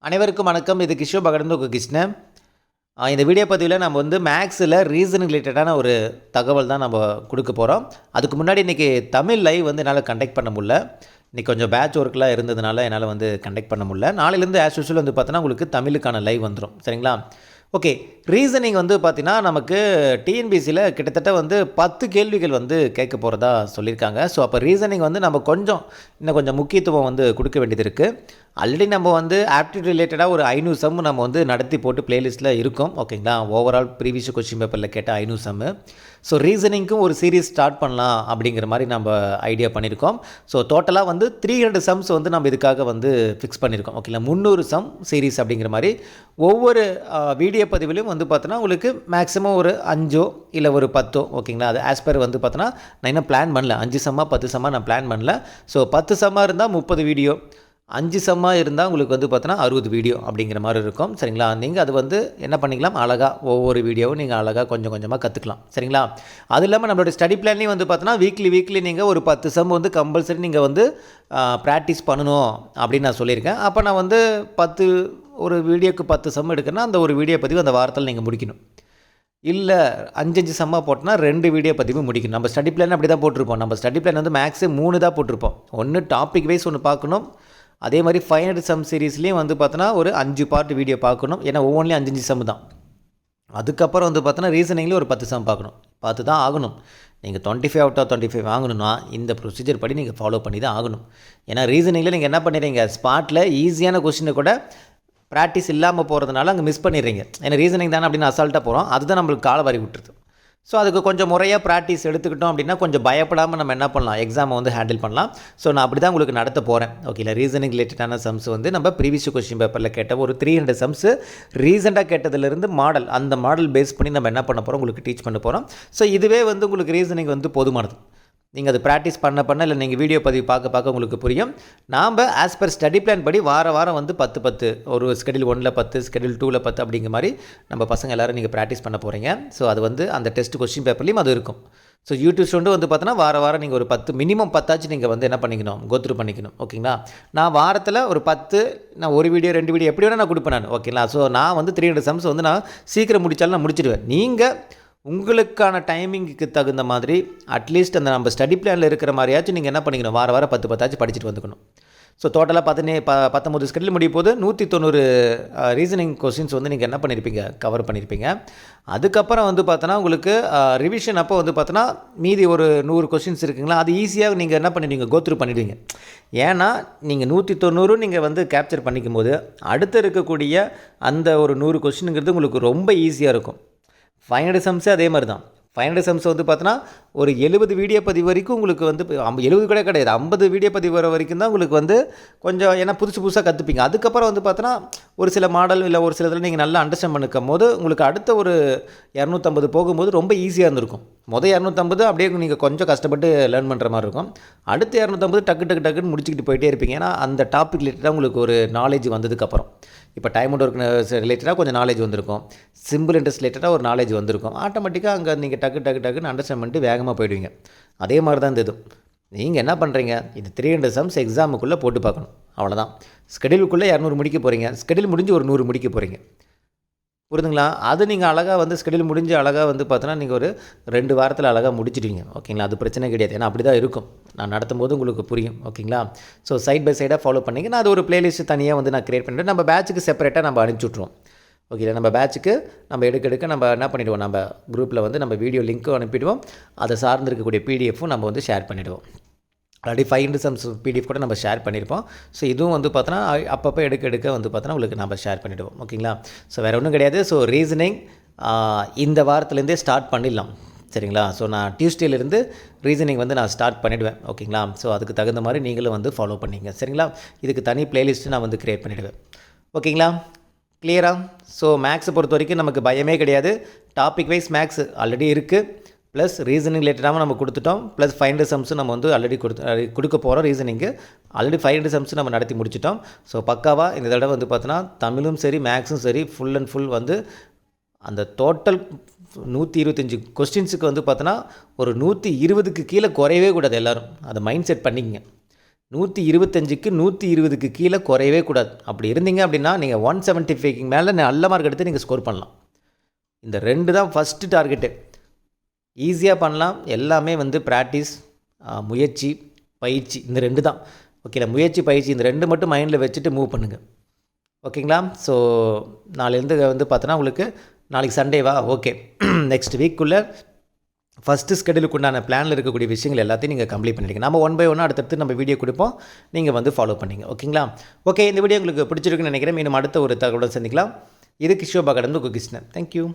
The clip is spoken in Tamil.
அனைவருக்கும் வணக்கம். இது கிஷோர் பகடந்து உங்கள் கிருஷ்ணன். இந்த வீடியோ பதிவில் நம்ம வந்து மேக்ஸில் ரீசன் ரிலேட்டடான ஒரு தகவல் தான் நம்ம கொடுக்க போகிறோம். அதுக்கு முன்னாடி இன்றைக்கி தமிழ் லைவ் வந்து என்னால் கண்டக்ட் பண்ண முடியல. இன்றைக்கி கொஞ்சம் பேட்ச் ஒர்க்லாம் இருந்ததுனால என்னால் வந்து கண்டக்ட் பண்ண முடியல. நாளையிலேருந்து ஆஸ் யூஷுவல் வந்து பார்த்தோன்னா உங்களுக்கு தமிழுக்கான லைவ் வந்துடும். சரிங்களா? ஓகே, ரீசனிங் வந்து பார்த்திங்கன்னா நமக்கு டிஎன்பிசியில் கிட்டத்தட்ட வந்து 10 கேள்விகள் வந்து கேட்க போகிறதா சொல்லியிருக்காங்க. ஸோ அப்போ ரீசனிங் வந்து நம்ம இன்னும் கொஞ்சம் முக்கியத்துவம் வந்து கொடுக்க வேண்டியது இருக்குது. ஆல்ரெடி நம்ம வந்து ஆப்டிடியூட் ரிலேட்டடாக ஒரு 500 சம் நம்ம வந்து நடத்தி போட்டு பிளேலிஸ்ட்டில் இருக்கோம். ஓகேங்களா? ஓவரால் ப்ரீவியஸ் கொஸ்டின் பேப்பரில் கேட்ட 500 சம்மு. ஸோ ரீசனிங்க்கும் ஒரு சீரீஸ் ஸ்டார்ட் பண்ணலாம் அப்படிங்கிற மாதிரி நம்ம ஐடியா பண்ணியிருக்கோம். ஸோ டோட்டலாக வந்து 300 சம்ஸ் வந்து நம்ம இதுக்காக வந்து ஃபிக்ஸ் பண்ணியிருக்கோம். ஓகேங்களா? 300 சம் சீரீஸ் அப்படிங்கிற மாதிரி ஒவ்வொரு வீடியோ பதிவிலையும் வந்து பார்த்தோன்னா உங்களுக்கு மேக்ஸிமம் ஒரு 5 இல்லை ஒரு 10. ஓகேங்களா? அது ஆஸ்பர் வந்து பார்த்தோன்னா நான் இன்னும் பிளான் பண்ணல. 5 சம்மா 10 சம்மா நான் பிளான் பண்ணல. ஸோ 10 சம்மாக இருந்தால் 30 வீடியோ, 5 சம்மாக இருந்தால் உங்களுக்கு வந்து பார்த்தோன்னா 60 வீடியோ அப்படிங்கிற மாதிரி இருக்கும். சரிங்களா? நீங்கள் அது வந்து என்ன பண்ணிக்கலாம், அழகாக ஒவ்வொரு வீடியோவும் நீங்கள் அழகாக கொஞ்சம் கொஞ்சமாக கற்றுக்கலாம். சரிங்களா? அது இல்லாமல் நம்மளோட ஸ்டடி பிளான்லேயும் வந்து பார்த்தோன்னா வீக்லி நீங்கள் ஒரு 10 சம் வந்து கம்பல்சரி நீங்கள் வந்து ப்ராக்டிஸ் பண்ணணும் அப்படின்னு நான் சொல்லியிருக்கேன். அப்போ நான் வந்து ஒரு வீடியோக்கு 10 சம் எடுக்கிறேன்னா அந்த ஒரு வீடியோ பதிவு அந்த வாரத்தில் நீங்கள் முடிக்கணும். இல்லை 5 சம்மாக போட்டோன்னா 2 வீடியோ பதிவு முடிக்கணும். நம்ம ஸ்டடி பிளான் அப்படி தான் போட்டிருப்போம். நம்ம ஸ்டடி பிளான் வந்து மேக்ஸு 3 தான் போட்டிருப்போம். ஒன்று டாபிக் வைஸ் ஒன்று பார்க்கணும். அதே மாதிரி 500 சம் சீரீஸ்லேயும் வந்து பார்த்தோன்னா ஒரு 5 பார்ட் வீடியோ பார்க்கணும். ஏன்னா ஒவ்வொன்றிலையும் 5 சம் தான். அதுக்கப்புறம் வந்து பார்த்தோன்னா ரீசனிங்லேயும் ஒரு 10 சம் பார்த்து தான் ஆகணும். நீங்கள் 25 அவுட் ஆஃப் 25 வாங்கணும்னா இந்த ப்ரொசீஜர் படி நீங்கள் ஃபாலோ பண்ணி தான் ஆகணும். ஏன்னா ரீசனிங்கில் நீங்கள் என்ன பண்ணிடுறீங்க, ஸ்பாட்டில் ஈஸியான கொஸ்டினை கூட ப்ராக்டிஸ் இல்லாமல் போகிறதுனால அங்கே மிஸ் பண்ணிடுறீங்க. ஏன்னா ரீசனிங் தானே அப்படின்னு அசால்ட்டாக போகிறோம். அதுதான் நம்மளுக்கு காலை வாரி விட்டுருது. ஸோ அதுக்கு கொஞ்சம் முறையாக ப்ராக்டிஸ் எடுத்துக்கிட்டோம் அப்படின்னா கொஞ்சம் பயப்படாமல் நம்ம என்ன பண்ணலாம், எக்ஸாமை வந்து ஹேண்டில் பண்ணலாம். ஸோ நான் அப்படி தான் உங்களுக்கு நடத்த போகிறேன். ஓகேங்களா? ரீசனிங் ரிலேட்டடான சம்ஸ் வந்து நம்ம ப்ரீவியஸ் கொஸ்டின் பேப்பரில் கேட்ட ஒரு 300 சம்ஸு ரீசெண்டாக கேட்டதுலேருந்து அந்த மாடல் பேஸ் பண்ணி நம்ம என்ன பண்ண போகிறோம், உங்களுக்கு டீச் பண்ண போகிறோம். ஸோ இதுவே வந்து உங்களுக்கு ரீசனிங் வந்து போதுமானது. நீங்கள் அது ப்ராக்டிஸ் பண்ண இல்லை நீங்கள் வீடியோ பதிவு பார்க்க உங்களுக்கு புரியும். நாம் ஆஸ் பர் ஸ்டடி பிளான் படி வாரம் வந்து 10 ஒரு ஸ்கெடியூல் 1ல் 10, ஸ்கெடியூல் 2ல் 10 அப்படிங்கிற மாதிரி நம்ம பசங்க எல்லோரும் நீங்கள் ப்ராக்டிஸ் பண்ண போகிறீங்க. ஸோ அது வந்து அந்த டெஸ்ட் கொஸ்டின் பேப்பர்லேயும் அது இருக்கும். ஸோ யூடியூப் ஸ்டூடெண்ட் வந்து பார்த்தோன்னா வாரம் நீங்கள் ஒரு 10 மினிமம் 10 நீங்கள் வந்து என்ன பண்ணிக்கணும், கோத்ரூ பண்ணிக்கணும். ஓகேங்களா? நான் வாரத்தில் ஒரு 10, நான் ஒரு வீடியோ 2 வீடியோ எப்படி வேணால் நான் கொடுப்பேன் நான். ஓகேங்களா? ஸோ நான் வந்து 300 சம்ஸ் வந்து நான் சீக்கிரம் முடித்தாலும் நான் முடிச்சிடுவேன். நீங்கள் உங்களுக்கான டைமிங்க்கு தகுந்த மாதிரி அட்லீஸ்ட் அந்த நம்ம ஸ்டடி பிளானில் இருக்கிற மாதிரியாச்சும் நீங்கள் என்ன பண்ணிக்கணும், வாரம் 10 படிச்சுட்டு வந்துக்கணும். ஸோ டோட்டலாக 19 ஸ்கெடியூல் முடியும் போது 190 ரீசனிங் கொஸ்டின்ஸ் வந்து நீங்கள் என்ன பண்ணியிருப்பீங்க, கவர் பண்ணியிருப்பீங்க. அதுக்கப்புறம் வந்து பார்த்தோன்னா உங்களுக்கு ரிவிஷன் அப்போ வந்து பார்த்தோன்னா மீதி ஒரு 100 கொஸ்டின்ஸ் இருக்குங்களா, அது ஈஸியாக நீங்கள் என்ன பண்ணிடுவீங்க, கோத்ரூ பண்ணிடுவீங்க. ஏன்னா நீங்கள் 190 நீங்கள் வந்து கேப்சர் பண்ணிக்கும் போது அடுத்து இருக்கக்கூடிய அந்த ஒரு 100 கொஸ்டினுங்கிறது உங்களுக்கு ரொம்ப ஈஸியாக இருக்கும். 500 சம்ஸே அதே மாதிரி தான். 500 சம்ஸ் வந்து பார்த்தோன்னா ஒரு 70 வீடியோ பதிவு வரைக்கும் உங்களுக்கு வந்து 70 கூட கிடையாது, 50 வீடியோ பதிவு வர வரைக்கும் தான் உங்களுக்கு வந்து கொஞ்சம் ஏன்னா புதுசாக கற்றுப்பீங்க. அதுக்கப்புறம் வந்து பார்த்தோன்னா ஒரு சில மாடல் இல்லை ஒரு சில இதில் நீங்கள் நல்லா அண்டர்ஸ்டாண்ட் பண்ணிக்கும் போது உங்களுக்கு அடுத்த ஒரு 250 போகும்போது ரொம்ப ஈஸியாக இருந்திருக்கும். 250 அப்படியே நீங்கள் கொஞ்சம் கஷ்டப்பட்டு லேர்ன் பண்ணுற மாதிரி இருக்கும். அடுத்த 250 டக்குன்னு முடிச்சுக்கிட்டு போயிட்டே இருப்பீங்க. ஏன்னா அந்த டாபிக் ரிலேட்டடாக உங்களுக்கு ஒரு நாலேஜ் வந்ததுக்கப்புறம், இப்போ டைம் அண்ட் ஒர்க் ரிலேட்டடாக கொஞ்சம் நாலேஜ் வந்திருக்கும், சிம்பிள் இன்ட்ரெஸ்ட் ரிலேட்டடாக ஒரு நாலேஜ் வந்திருக்கும். ஆட்டோமேட்டிக்காக அங்கே நீங்கள் டக்குன்னு அண்டர்ஸ்டாண்ட் பண்ணிட்டு வேகமாக போயிடுவீங்க. அதே மாதிரி தான் இந்த இதுவும். நீங்கள் என்ன பண்ணுறீங்க, இது 300 சம்ஸ் எக்ஸாமுக்குள்ளே போட்டு பார்க்கணும். அவ்வளோதான். ஸ்கெடியூலுக்குள்ளே 200 முடிக்க போகிறீங்க, ஸ்கெடியூல் முடிஞ்சு ஒரு 100 முடிக்க போகிறீங்க. புரியுதுங்களா? அது நீங்கள் அழகாக வந்து ஸ்கெடியூல் முடிஞ்சு அழகாக வந்து பார்த்தோன்னா நீங்கள் ஒரு 2 வாரத்தில் அழகாக முடிச்சிடுவீங்க. ஓகேங்களா? அது பிரச்சனை கிடையாது. ஏன்னா அப்படி தான் இருக்கும். நான் நடத்தும் போது உங்களுக்கு புரியும். ஓகேங்களா? ஸோ சைட் பை சைடாக ஃபாலோ பண்ணிங்க. நான் அது ஒரு பிளேலிஸ்ட் தனியாக வந்து நான் க்ரியேட் பண்ணிவிட்டு நம்ம பேட்சுக்கு செப்பரேட்டாக நம்ம அனுப்பிச்சி விட்ருவோம். ஓகேங்களா? நம்ம பேட்சுக்கு நம்ம எடுக்க நம்ம என்ன பண்ணிவிடுவோம், நம்ம குரூப்பில் வந்து நம்ம வீடியோ லிங்க்கும் அனுப்பிடுவோம். அதை சார்ந்து இருக்கக்கூடிய பிடிஎஃப்பும் நம்ம வந்து ஷேர் பண்ணிவிடுவோம். ஆல்ரெடி 500 சம்ஸ் பிடிஎஃப் கூட நம்ம ஷேர் பண்ணியிருப்போம். ஸோ இதுவும் வந்து பார்த்தோன்னா அப்பப்போ எடுக்க வந்து பார்த்தோன்னா உங்களுக்கு நம்ம ஷேர் பண்ணிவிடுவோம். ஓகேங்களா? ஸோ வேறு ஒன்றும் கிடையாது. ஸோ ரீசனிங் இந்த வாரத்துலேருந்தே ஸ்டார்ட் பண்ணிடலாம். சரிங்களா? ஸோ நான் டியூஸ்டேலேருந்து ரீசனிங் வந்து நான் ஸ்டார்ட் பண்ணிவிடுவேன். ஓகேங்களா? ஸோ அதுக்கு தகுந்த மாதிரி நீங்களும் வந்து ஃபாலோ பண்ணிங்க. சரிங்களா? இதுக்கு தனி பிளேலிஸ்ட்டு நான் வந்து க்ரியேட் பண்ணிவிடுவேன். ஓகேங்களா? கிளியரா? ஸோ மேக்ஸை பொறுத்த வரைக்கும் நமக்கு பயமே கிடையாது. டாபிக் வைஸ் மேக்ஸ் ஆல்ரெடி இருக்குது, ப்ளஸ் ரீசனிங் ரிலேட்டடாகவும் நம்ம கொடுத்துட்டோம், ப்ளஸ் 500 சம்ஸும் நம்ம வந்து ஆல்ரெடி கொடுக்க போகிறோம். ரீசனிங்கு ஆல்ரெடி 500 சம்ஸும் நம்ம நடத்தி முடிச்சிட்டோம். ஸோ பக்காவாக இந்த தடவை வந்து பார்த்தோன்னா தமிழும் சரி மேக்ஸும் சரி ஃபுல் அண்ட் ஃபுல் வந்து அந்த டோட்டல் 125 கொஸ்டின்ஸுக்கு வந்து பார்த்தோன்னா ஒரு 120க்கு கீழே குறையவே கூடாது. எல்லோரும் அதை மைண்ட் செட் பண்ணிக்கங்க. 125க்கு 120க்கு கீழே குறையவே கூடாது. அப்படி இருந்தீங்க அப்படின்னா நீங்கள் 175க்கு மேலே நல்ல மார்க் எடுத்து நீங்கள் ஸ்கோர் பண்ணலாம். இந்த 2 தான் ஃபஸ்ட்டு டார்கெட்டு. ஈஸியாக பண்ணலாம். எல்லாமே வந்து ப்ராக்டிஸ், முயற்சி, பயிற்சி, இந்த 2 தான். ஓகேங்களா? முயற்சி, பயிற்சி இந்த 2 மட்டும் மைண்டில் வச்சுட்டு மூவ் பண்ணுங்கள். ஓகேங்களா? ஸோ நாளையிலேருந்து வந்து பார்த்தோன்னா உங்களுக்கு நாளைக்கு சண்டேவா? ஓகே. நெக்ஸ்ட் வீக்குள்ளே ஃபஸ்ட்டு ஸ்கெடியூலுக்கு உண்டான பிளானில் இருக்கக்கூடிய விஷயங்கள் எல்லாத்தையும் நீங்கள் கம்ப்ளீட் பண்ணிடுங்க. நம்ம 1 பை 1 அடுத்தடுத்து நம்ம வீடியோ கொடுப்போம். நீங்கள் வந்து ஃபாலோ பண்ணிங்க. ஓகேங்களா? ஓகே, இந்த வீடியோ உங்களுக்கு பிடிச்சிருக்குன்னு நினைக்கிறேன். மீண்டும் அடுத்த ஒரு தகவலுடன் சந்திக்கலாம். இது கிஷோபா கடந்து கிருஷ்ணன். தேங்க்யூ.